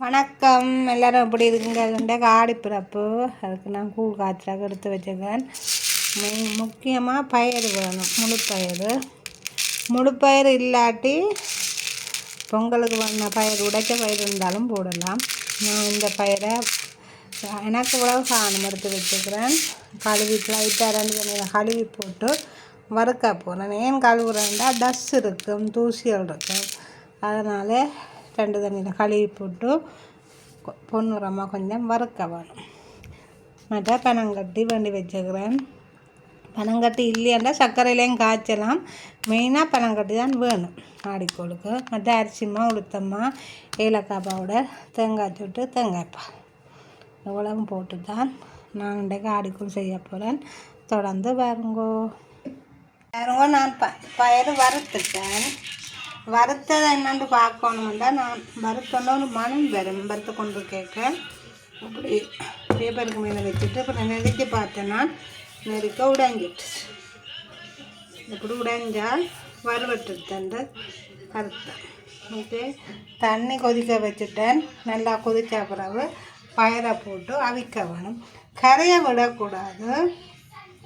வணக்கம், எல்லோரும் எப்படி இருக்குங்க? ஆடிப்பிறப்பு அதுக்கு நான் கூழ் காய்ச்சலாக எடுத்து வச்சுருக்கேன். முக்கியமாக பயிர் வேணும், முழுப்பயிர் இல்லாட்டி பொங்கலுக்கு வந்த பயிர் உடைச்ச பயிர் இருந்தாலும் போடலாம். நான் இந்த பயிரை எனக்கு உழவு சாணம் எடுத்து வச்சுக்கிறேன். கழுவி லைட்டாக 2 தண்ணியில் கழுவி போட்டு வறுக்க போகிறேன். ஏன் கழுவுறேன்டா டஸ் இருக்கும், தூசிகள் இருக்கும். அதனால் 2 தண்ணியில் கழுவி போட்டு பொன்னுரமாக கொஞ்சம் வறுக்க வேணும். மற்ற பனங்கட்டி வேண்டி வச்சுக்கிறேன். பனங்கட்டி இல்லையாண்டா சர்க்கரையிலையும் காய்ச்சலாம். மெயினாக பனங்கட்டி தான் வேணும் ஆடிக்கோளுக்கு. மற்ற அரிசிமா, உளுத்தம்மா, ஏலக்காய் பவுடர், தேங்காய் சுட்டு, தேங்காய்ப்பால் இவ்வளவும் போட்டு தான் நான் இன்றைக்கு ஆடிக்கோள் செய்ய போகிறேன். தொடர்ந்து பாருங்கோ. நான் பயிர் வறுத்துட்டேன். வறுத்ததை என்னென்று பார்க்கணுமெண்டா நான் வறுத்தோன்னா ஒரு மணம் வரும். வறுத்து கொண்டு கேட்கேன். அப்படி பேப்பருக்கு மேலே வச்சுட்டு அப்புறம் நெருக்கி பார்த்தேன்னா நெருக்க உடைஞ்சிட்டு. இப்படி உடைஞ்சால் வறுவட்டு தந்து வறுத்தேன். ஓகே, தண்ணி கொதிக்க வச்சுட்டேன். நல்லா கொதிச்ச பிறகு பயிரை போட்டு அவிக்க வேணும். கரையை விடக்கூடாது.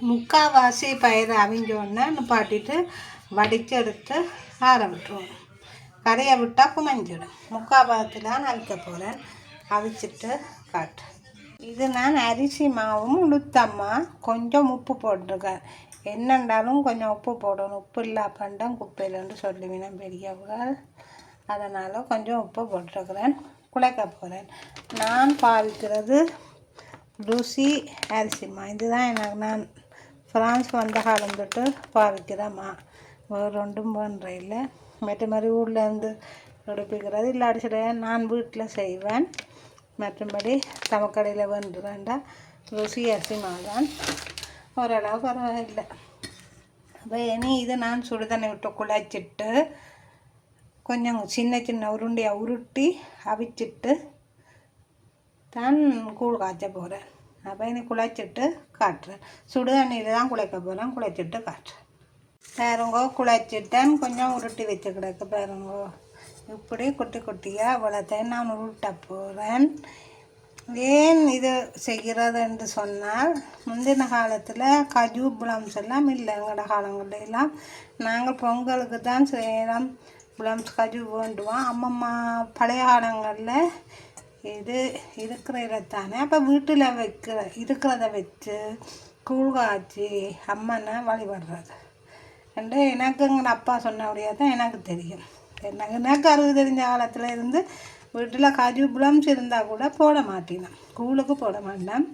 முக்கால்வாசி பயிரை அவிஞ்சோடனே நிப்பாட்டிட்டு வடித்து எடுத்து ஆற விட்டுருவோம். கரையை விட்டால் குமைஞ்சிடும். முக்கால்பாகத்தில் நான் அவிக்க போகிறேன். அவிச்சிட்டு காட்டு. இது நான் அரிசி மாவும் உளுத்தம்மா கொஞ்சம் உப்பு போட்டிருக்கேன். என்னென்றாலும் கொஞ்சம் உப்பு போடணும். உப்பு இல்லா பண்டம் குப்பையிலன்னு சொல்லுவேன் பெரியவர்கள். அதனால் கொஞ்சம் உப்பு போட்டிருக்கிறேன். குழைக்க போகிறேன். நான் பாவிக்கிறது ருசி அரிசிமா. இதுதான் எனக்கு நான் ஃப்ரான்ஸ் வந்த காலம் தொட்டு பாவிக்கிறேம்மா. வேறு ஒன்றும் பண்ணுற இல்லை. மற்ற மாதிரி ஊர்லேருந்து எடுப்பிக்கிறது இல்லாட்டி சில நான் வீட்டில் செய்வேன். மற்றபடி தமக்கடையில் வந்துடுறேன்டா ருசி அரிசிமா தான். ஓரளவு பரவாயில்லை. அப்போ இனி இதை நான் சுடுதண்ணி விட்டு குழைச்சிட்டு கொஞ்சம் சின்ன சின்ன உருண்டையாக உருட்டி அவிச்சிட்டு தான் கூழ் காய்ச்ச போகிறேன். அப்போ இனி குழைச்சிட்டு காட்டுறேன். சுடுதண்ணியில் தான் குழைக்க போகிறேன். குழைச்சிட்டு காட்டுறேன். பாருங்கோ, குழைச்சிட்டேன். கொஞ்சம் உருட்டி வச்சு கிடக்கு பாருங்கோ. இப்படி குட்டி குட்டியாக இவ்வளோத்தையும் நான் உருட்ட போகிறேன். ஏன் இது செய்கிறது என்று சொன்னால், முந்தின காலத்தில் கஜு புலம்ஸ் எல்லாம் இல்லை. எங்களோட காலங்களெல்லாம் நாங்கள் பொங்கலுக்கு தான் செய்கிறோம். புலம்ஸ் கஜு வேண்டுவோம். அம்மம்மா பழைய காலங்களில் இது இருக்கிறதானே. அப்போ வீட்டில் இருக்கிறத வச்சு கூழ் காய்ச்சி அம்மனை வழிபடுறது என்று எனக்கு எங்கள் அப்பா சொன்னபடியாக தான் எனக்கு தெரியும். எனக்கு அறிவு தெரிஞ்ச காலத்தில் இருந்து வீட்டில் கஜு புலம்ஸ் இருந்தால் கூட போட மாட்டேன். கூழுக்கு போட மாட்டேன்.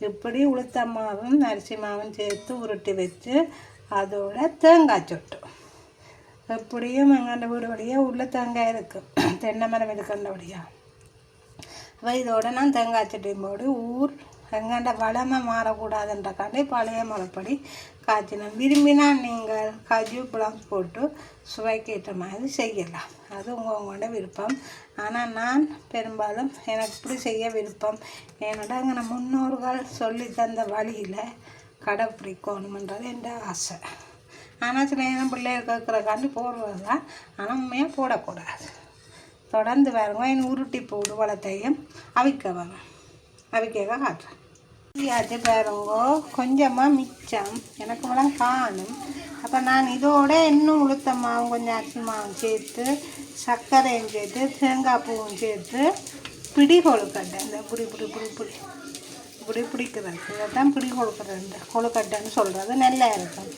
இப்படி உளுத்தம்மாவும் அரிசி மாவும் சேர்த்து உருட்டி வச்சு அதோட தேங்காய் சொட்டு. எப்படியும் எங்கள் வீடு வழியாக உள்ள தேங்காய் இருக்குது. தென்னை மரம் இருக்கின்றபடியாக. அப்போ இதோட நான் தேங்காய் சட்டையும் போடு எங்கண்ட வளமை மாறக்கூடாதுன்றக்காண்டி பழைய முறைப்படி காய்ச்சினேன். விரும்பினா நீங்கள் கஜு புலம்ஸ் போட்டு சுவைக்கேற்ற மாதிரி செய்யலாம். அது உங்களோட விருப்பம். ஆனால் நான் பெரும்பாலும் எனக்கு இப்படி செய்ய விருப்பம். என்னோட எங்கள் முன்னோர்கள் சொல்லி தந்த வழியில் கடைப்பிடிக்கணுன்றது என் ஆசை. ஆனால் சில நேரம் பிள்ளைகள் கேட்குறக்காண்டி போடுறது தான். ஆனால் உண்மையாக போடக்கூடாது. தொடர்ந்து பாருங்க. என் உருட்டி போடு வளத்தையும் அவிக்க வேணும். அவிக்க காட்டுறேன். ஆச்சு பாருங்கோ, கொஞ்சமாக மிச்சம் எனக்கு வளம் காணும். அப்போ நான் இதோட இன்னும் உளுத்தம்மாவும் கொஞ்சம் அரிசி மாவும் சேர்த்து சர்க்கரையும் சேர்த்து தேங்காய் பூவும் சேர்த்து பிடி கொழுக்கட்டை. இந்த இப்படி பிடிக்கிறது இதைத்தான் பிடி கொழுக்கட்டைன்னு சொல்கிறது. நல்லா இருக்கும்,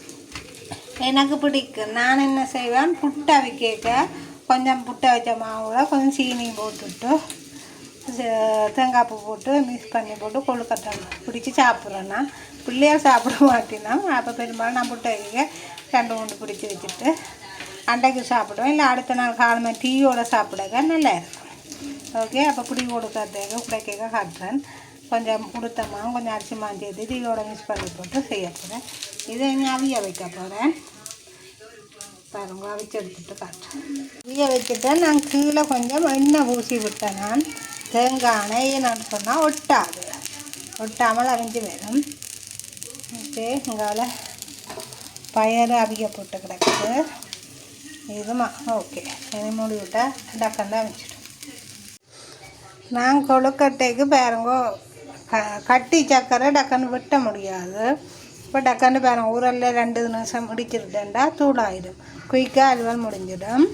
எனக்கு பிடிக்கும். நான் என்ன செய்வேன், புட்டை அவிக்க கொஞ்சம் புட்டை வச்ச மாவோட கொஞ்சம் சீனி போட்டுவிட்டு தேங்காய் பூ போட்டு மிக்ஸ் பண்ணி போட்டு கொழுக்கட்டை பிடிச்சி சாப்பிட்றேன்னா. பிள்ளையாக சாப்பிட மாட்டேன்னா அப்போ பெரும்பாலும் நான் புட்டை வைக்க 2 பிடிச்சி வச்சுட்டு அன்றைக்கு சாப்பிடுவேன். இல்லை அடுத்த நாள் காலமே டீயோடு சாப்பிடுங்க நல்லா இருக்கும். ஓகே, அப்போ பிடி கொடுக்கறதுக்கு குடைக்க காட்டுறேன். கொஞ்சம் உளுத்தமாவும் கொஞ்சம் அரிசி மாவு சேர்த்து டீயோட மிக்ஸ் பண்ணி போட்டு செய்ய போகிறேன். இதை இனி அவிய வைக்க போகிறேன். பாருங்க, அவிச்சு எடுத்துட்டு காட்டுறேன். அவிய வச்சுட்டு நான் கீழே கொஞ்சம் எண்ணெய் ஊசி விட்டேன். நான் தேங்காய் எண்ணெய் நான் சொன்னால் ஒட்டாமல் அவிஞ்சு வரும். ஓகே, இங்கால பயிறு அவிய போட்டு கிடக்குது. இதுமா ஓகே, இனி மூடி விட்டால் டக்கண்டா அவிச்சிடும். நான் கொழுக்கட்டைக்கு பாருங்கோ கட்டி சக்கரை டக்குன்னு வெட்ட முடியாது. இப்போ டக்குன்னு பாருங்க ஊரில் 2 நிமிஷம் முடிச்சிருட்டேன்டா தூளாயிடும், குயிக்காக அலுவல் முடிஞ்சிடும்.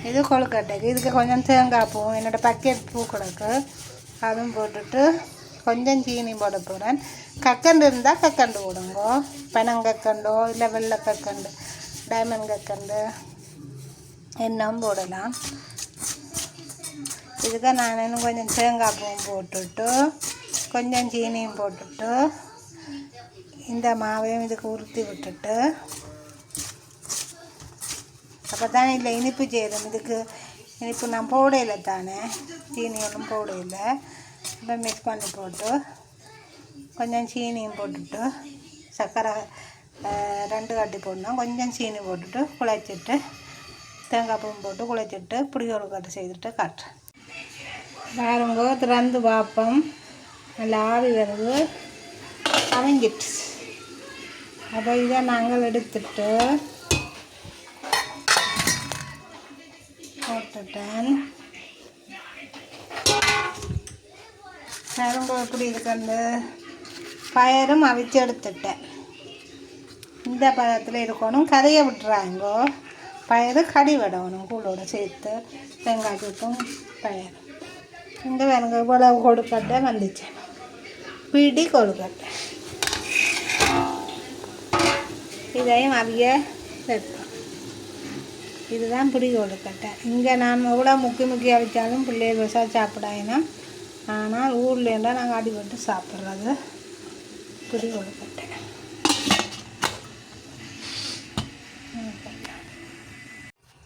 இது கொழுக்கட்டைக்கு இதுக்கு கொஞ்சம் தேங்காய் பூ, என்னோடய பக்கெட் பூ கிடக்கு, அதுவும் போட்டுட்டு கொஞ்சம் சீனி போட போகிறேன். கக்கண்டு இருந்தால் கக்கண்டு போடுங்கோ, பனங்கக்கண்டோ இல்லை வெள்ளை கக்கண்டு, டைமண்ட் கக்கண்டு என்னவும் போடலாம். இதுக்கு நான் இன்னும் கொஞ்சம் தேங்காய் பூவும் போட்டுட்டு கொஞ்சம் சீனியும் போட்டுட்டு இந்த மாவையும் இதுக்கு உருத்தி விட்டுட்டு, அப்போ தானே இல்லை இனிப்பு சேரும். இதுக்கு இனிப்பு நான் போடையில தானே, சீனியெல்லாம் போடையில. இப்போ மிக்ஸ் பண்ணி போட்டு கொஞ்சம் சீனியும் போட்டுட்டு சர்க்கரை 2 கட்டி போடணும், கொஞ்சம் சீனி போட்டுட்டு குழைச்சிட்டு தேங்காய் பூ போட்டு குழைச்சிட்டு புளி கொழுக்கட்டை செய்துட்டு காட்டுறேன். பாருங்கோ திறந்து பார்ப்போம், நல்லா ஆவி வருது, அவிஞ்சிட்டு. அப்போ இதை நாங்கள் எடுத்துட்டு போட்டுட்டேன். பாருங்கோ எப்படி இருக்கு, அந்த பயரும் அவிச்சு எடுத்துட்டேன். இந்த பதத்தில் இருக்கணும், கரையை விட்டுறாங்கோ. பயறு கடி விடணும் கூழோட சேர்த்து, தேங்காய் சூட்டும் பயறு. இந்த வேணுங்க இவ்வளவு கொழுக்கட்டை வந்துச்சு, பிடி கொழுக்கட்டை. இதையும் அவிய வைப்போம். இதுதான் பிடி கொழுக்கட்டை. இங்கே நான் எவ்வளோ முக்கி அவிச்சாலும் பிள்ளைய விவசாய சாப்பிடாயினா, ஆனால் ஊரில் இருந்தால் நாங்கள் அடிபட்டு சாப்பிட்றது பிடி கொழுக்கட்டை.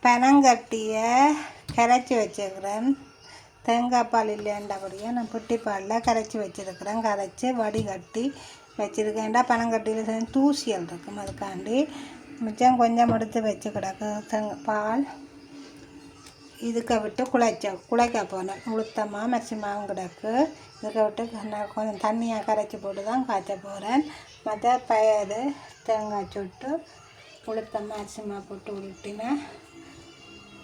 பனங்கட்டியை கரைச்சி வச்சுருக்கிறேன். தேங்காய் பால் இல்லையாண்டபடியாக நான் புட்டி பாலில் கரைச்சி வச்சுருக்கிறேன். கரைச்சி வடிகட்டி வச்சுருக்கேன்டா. பனங்கட்டியில் தூசியல் இருக்கும், அதுக்காண்டி மிச்சம் கொஞ்சம் எடுத்து வச்சு கிடக்கு பால். இதுக்கு விட்டு குழைக்க போனேன். உளுத்தமாக மரிசிமாவும் கிடக்கு. இதுக்கு விட்டு கொஞ்சம் தண்ணியாக கரைச்சி போட்டு தான் காய்ச்ச போகிறேன். மற்ற பயறு தேங்காய் சுட்டு உளுத்தமாக அரிசிமா போட்டு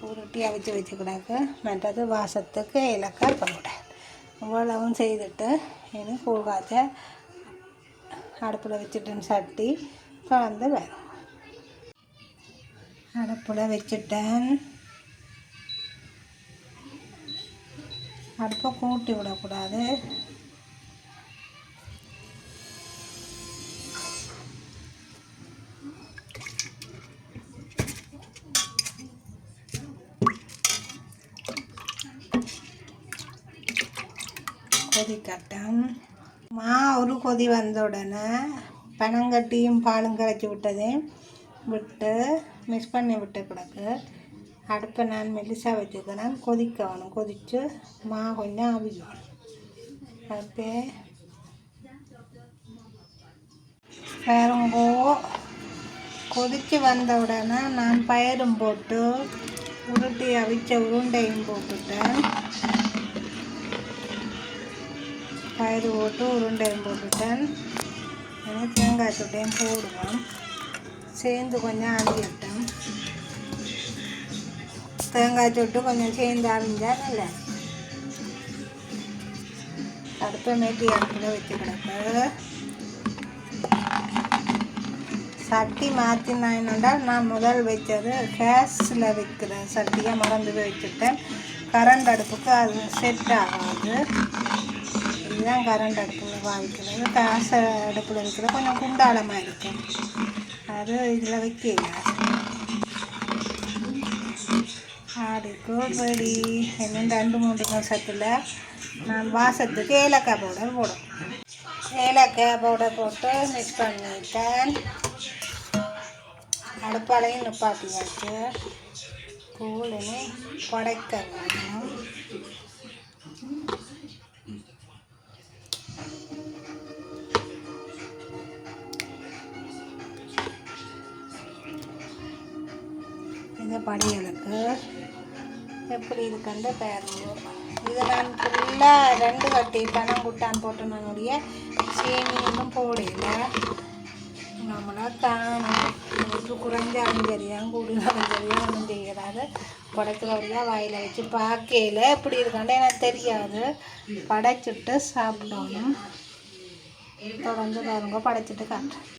உருட்டி அவிச்சு வச்சு கிடக்கு. மற்றது வாசத்துக்கு ஏலக்காய் பவுடர். இவ்வளவும் செய்துட்டு இனி கூழ் காய்ச்ச அடுப்பில் வச்சுட்டேன். சட்டி தொடர்ந்து வரும். அடுப்பில் வச்சுட்டேன். அடுப்பை கூட்டி விடக்கூடாது. கொதிக்கட்டும். ஒரு கொதி வந்த உடனே பனங்கட்டியும் பாலும் கரைச்சி விட்டதையும் விட்டு மிக்ஸ் பண்ணி விட்டு கிடக்கு. அடுப்பை நான் மெல்லிசாக வச்சுக்கிறேன். கொதிக்கணும். கொதித்து கொஞ்சம் அவிக்கணும். அடுப்பே பாருங்கோ கொதித்து வந்த உடனே நான் பயரும் போட்டு உருட்டி அவிச்ச உருண்டையும் போட்டுட்டேன். பயிறு போட்டு உருண்டையும் போட்டுட்டேன். தேங்காய் சுட்டையும் போடுவேன். சேர்ந்து கொஞ்சம் அவியட்டும். தேங்காய் சுட்டு கொஞ்சம் சேர்ந்து அவிஞ்சால் நல்லா. அடுப்பை மேட்டி அடுப்பில் வச்சு கிடக்கு. சட்டி மாற்றினாயினால் நான் முதல் வச்சது கேஸில் வைக்கிற சட்டியை மறந்து வச்சுட்டேன். கரண்ட் அடுப்புக்கு அது செட் ஆகாது. இதுதான் கரண்ட் அடுப்பில் வாங்கிக்கிறது. கேஸ் அடுப்பில் வைக்கிறது கொஞ்சம் குண்டாளமாக இருக்கும். அது இதில் வைக்கல. ஆடிக்கு படி இன்னும் 2-3 நிமிஷத்தில் நான் வாசத்துக்கு ஏலக்காய் பவுடர் போடும். ஏலக்காய் பவுடர் போட்டு மிக்ஸ் பண்ணிட்டேன். அடுப்பாலையும் நிப்பாட்டியாச்சு. கூழுன்னு படைக்க வேணும். இந்த படிகளுக்கு எப்படி இருக்குன்னு பாருங்க. இது நான் ஃபுல்லாக 2 கட்டி பனங்குட்டான் போட்டு நானுடைய சீனி இன்னும் போடல. நம்மளா காணும் குறைஞ்சாலும் சரியாக கூடுதலும் சரியாக ஒன்றும் செய்யறாது. படைக்கிற வழியாக வாயில் வச்சு பார்க்கையில் எப்படி இருக்காண்டே எனக்கு தெரியாது. படைச்சிட்டு சாப்பிடணும். தொடர்ந்து பாருங்க, படைச்சிட்டு காட்டுறேன்.